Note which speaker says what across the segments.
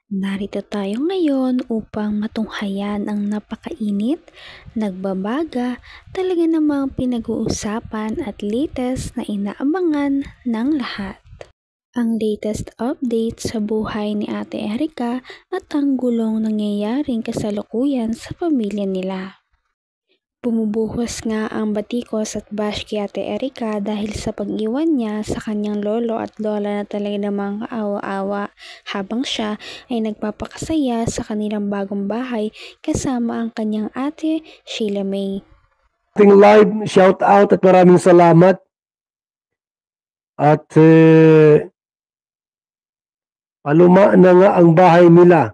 Speaker 1: Narito tayo ngayon upang matunghayan ang napakainit, nagbabaga, talaga namang pinag-uusapan at latest na inaabangan ng lahat. Ang latest update sa buhay ni Ate Erika at ang gulong nangyayaring kasalukuyan sa pamilya nila. Bumubuhos nga ang batikos at bash kay Ate Erika dahil sa pag-iwan niya sa kanyang lolo at lola na talaga namang kaawa-awa habang siya ay nagpapakasaya sa kanilang bagong bahay kasama ang kanyang ate Sheila May.
Speaker 2: Ating live shout out at maraming salamat. At paluma na nga ang bahay nila.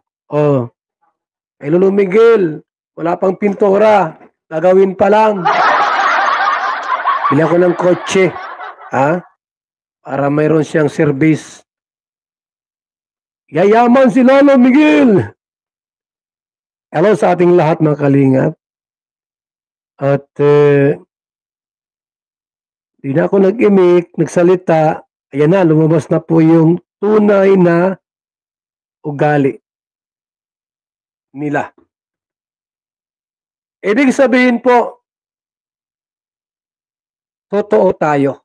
Speaker 2: Kay Lolo Miguel, wala pang pintura. Gagawin pa lang. Bili ako ng kotse. Para mayroon siyang service. Yayaman si Lolo Miguel. Hello sa ating lahat mga kalingap. At di na ako nag-imik, nagsalita. Ayan na, lumabas na po yung tunay na ugali nila. Ibig sabihin po, totoo tayo.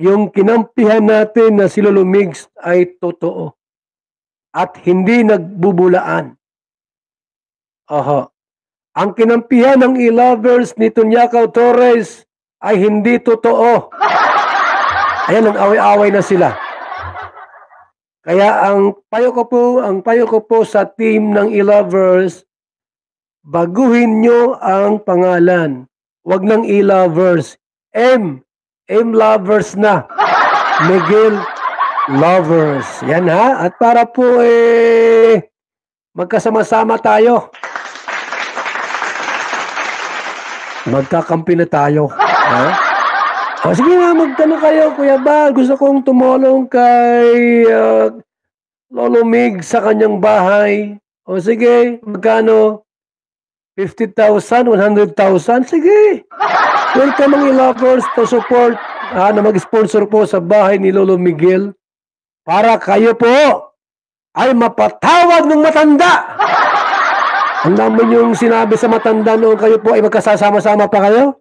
Speaker 2: Yung kinampihan natin na si Lolo Migs ay totoo. At hindi nagbubulaan. Ang kinampihan ng e-lovers ni Tunyakaw Torres ay hindi totoo. Ayan, nag-away-away na sila. Kaya ang payo ko po sa team ng e-lovers, baguhin nyo ang pangalan. Wag ng e-lovers. M lovers na. Miguel lovers. Yan ha. At para po magkasama-sama tayo. Magkakampi na tayo. Sige nga, magtanong kayo, Kuya Bal. Gusto kong tumulong kay Lolo Mig sa kanyang bahay. Sige, magkano? 50,000, 100,000? Sige. Welcome mga lovers to support na mag-sponsor po sa bahay ni Lolo Miguel para kayo po ay mapatawad ng matanda. Ang naman yung sinabi sa matanda noon kayo po ay magkasama-sama pa kayo?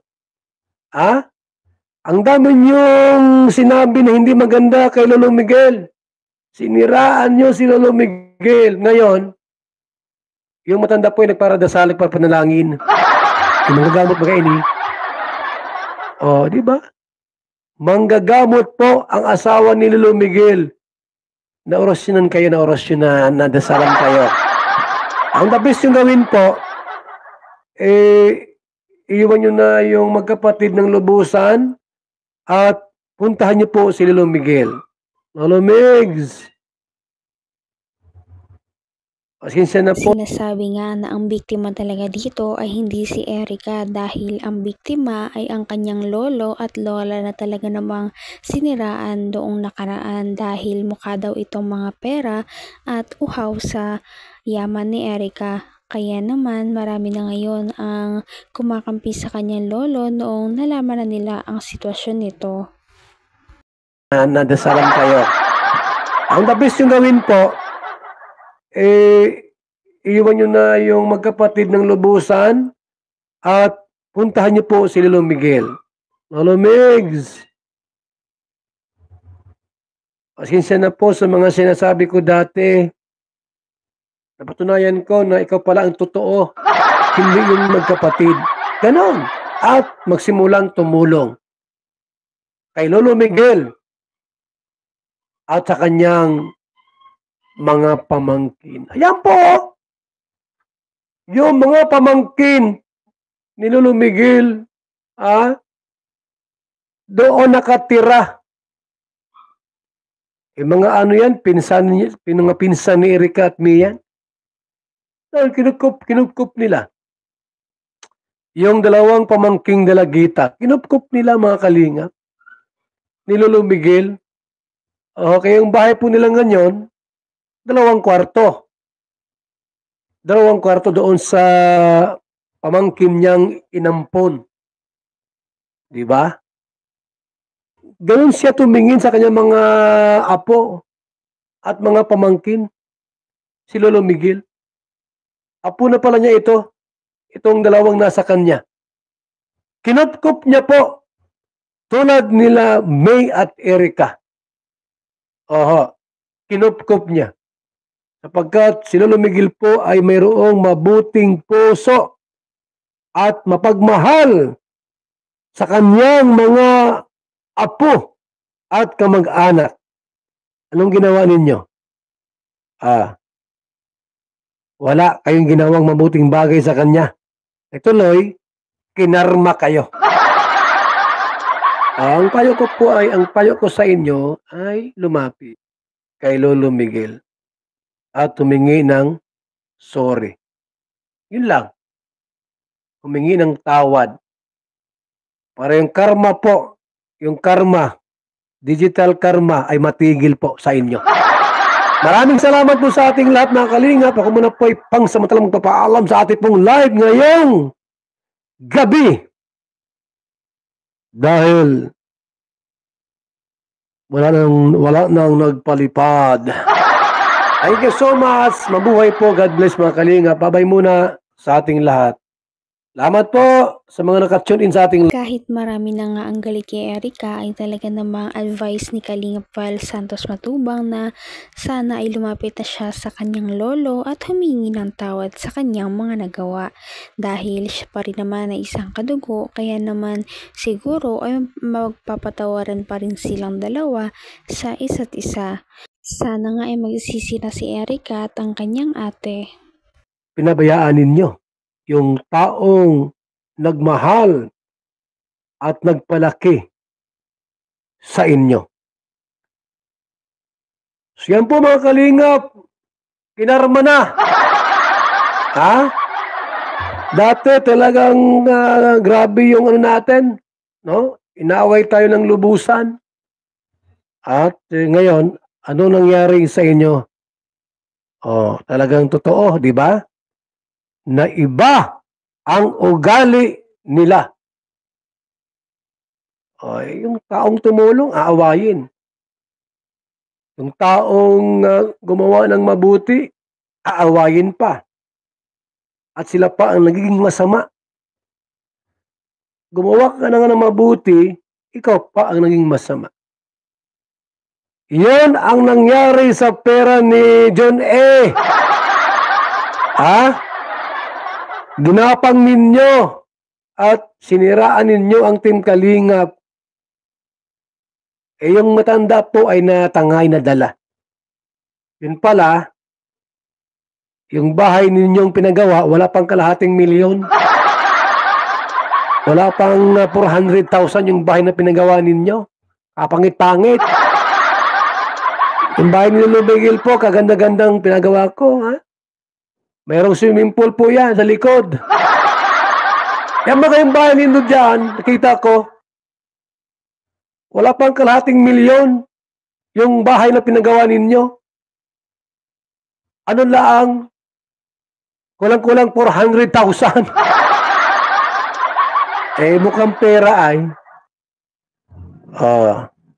Speaker 2: Ang dami yung sinabi na hindi maganda kay Lolo Miguel. Siniraan nyo si Lolo Miguel. Ngayon, yung matanda po ay nagparadasal, nagpapanalangin. Manggagamot ba kayo ini? Di ba? Manggagamot po ang asawa ni Lolo Miguel. Naorasyonan kayo, nadasalan kayo. Ang the best yung gawin po, iiwan nyo na yung magkapatid ng lubusan at puntahan nyo po si Lolo Miguel. Lolo Migs!
Speaker 1: Sinasabi nga na ang biktima talaga dito ay hindi si Erika dahil ang biktima ay ang kanyang lolo at lola na talaga namang siniraan doong nakaraan dahil mukha daw itong mga pera at uhaw sa yaman ni Erika. Kaya naman marami na ngayon ang kumakampi sa kanyang lolo noong nalaman na nila ang sitwasyon nito.
Speaker 2: Nadasalan kayo. Ang the best yung gawin po, iiwan nyo na yung magkapatid ng lubusan at puntahan nyo po si Lolo Miguel. Lolo Migs! Pasensya na po sa mga sinasabi ko dati. Napatunayan ko na ikaw pala ang totoo, hindi yung magkapatid. Ganon. At magsimulang tumulong kay Lolo Miguel at sa kanyang mga pamangkin. Ayan po. Yung mga pamangkin ni Lolo Miguel, doon nakatira. Mga ano yan, pinsan ni Erika at Mian. Dahil kinukup nila. Yung dalawang pamangking dalagita, kinukup nila mga kalingap ni Lolo Miguel. Okay, yung bahay po nila ngayon, 2 kwarto. 2 kwarto doon sa pamangkin niyang inampon. Di ba? Ganun siya tumingin sa kanyang mga apo at mga pamangkin. si Lolo Miguel. Apo na pala niya itong dalawang nasa kanya. Kinupkup niya po tulad nila May at Erica. Kinupkup niya. Sapagkat si Lolo Miguel po ay mayroong mabuting puso at mapagmahal sa kanyang mga apo at kamag-anak. Anong ginawa ninyo? Wala kayong ginawang mabuting bagay sa kanya. Ituloy, kinarma kayo. Ang payo ko sa inyo ay lumapit kay Lolo Miguel at humingi ng sorry. Yun lang. Humingi ng tawad. Para yung karma po, digital karma ay matigil po sa inyo. Maraming salamat po sa ating lahat mga kalingap. Ako muna po ay pangsamantalang magpapaalam sa ating pong live ngayong gabi. Dahil wala nang nagpalipad. Thank you so much. Mabuhay po. God bless mga kalingap. Babay muna sa ating lahat. Salamat po sa mga nakatune in sa ating.
Speaker 1: Kahit marami na nga ang galit kay Erica, ay talaga namang advice ni Kalingap Val Santos Matubang na sana ay lumapit na siya sa kanyang lolo at humingi ng tawad sa kanyang mga nagawa. Dahil siya pa rin naman ay isang kadugo, kaya naman siguro ay magpapatawaran pa rin silang dalawa sa isa't isa. Sana nga ay magsisi na si Erica at ang kanyang ate.
Speaker 2: Pinabayaan ninyo yung taong nagmahal at nagpalaki sa inyo. So yan po mga kalingap, kinarma na. Dati talagang grabe yung natin, no? Inaaway tayo ng lubusan. At ngayon, ano nangyari sa inyo? Talagang totoo, di ba? Na iba ang ugali nila. Yung taong tumulong, aawayin. Yung taong gumawa ng mabuti, aawayin pa. At sila pa ang nagiging masama. Gumawa ka na nga ng mabuti, ikaw pa ang naging masama. Yan ang nangyari sa pera ni John A. Ginapang ninyo at siniraan ninyo ang Team Kalingap. Yung matanda po ay natangay na dala. Yun pala, yung bahay ninyong pinagawa, wala pang kalahating milyon. Wala pang 400,000 yung bahay na pinagawa ninyo. Kapangit-pangit. Yung bahay ni Lolo Miguel po, kaganda-gandang pinagawa ko, mayroong swimming pool po yan sa likod. Yan ba kayong bahay ninyo dyan? Nakita ko. Wala pang kalahating milyon yung bahay na pinagawa ninyo. Ano lang? Kulang-kulang 400,000. Mukhang pera ay.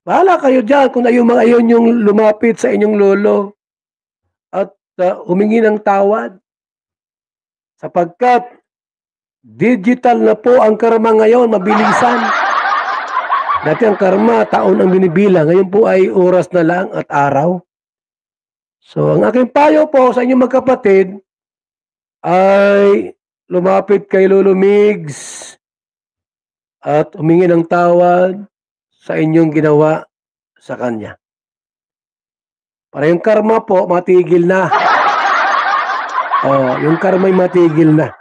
Speaker 2: Bahala kayo dyan kung ayaw yung lumapit sa inyong lolo at humingi ng tawad. Sapagkat digital na po ang karma ngayon, mabilisan. Dati ang karma, taon ang binibilang. Ngayon po ay oras na lang at araw. So, ang aking payo po sa inyong magkapatid ay lumapit kay Lolo Migs at humingi ng tawad sa inyong ginawa sa kanya. Para yung karma po, matigil na. Yung karma'y matigil na.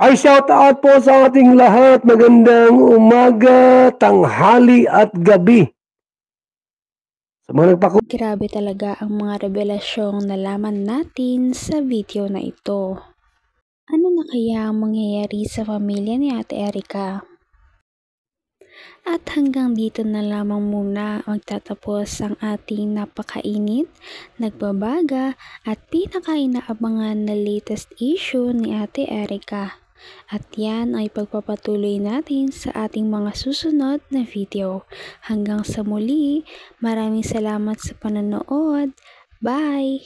Speaker 2: Ay shout out po sa ating lahat. Magandang umaga, tanghali at gabi. Sa mga
Speaker 1: Grabe talaga ang mga revelasyong nalaman natin sa video na ito. Ano na kaya ang mangyayari sa pamilya ni Ate Erica? At hanggang dito na lamang muna magtatapos ang ating napakainit, nagbabaga at pinaka-inaabangan na latest issue ni Ate Erica. At yan ay pagpapatuloy natin sa ating mga susunod na video. Hanggang sa muli, maraming salamat sa panonood. Bye!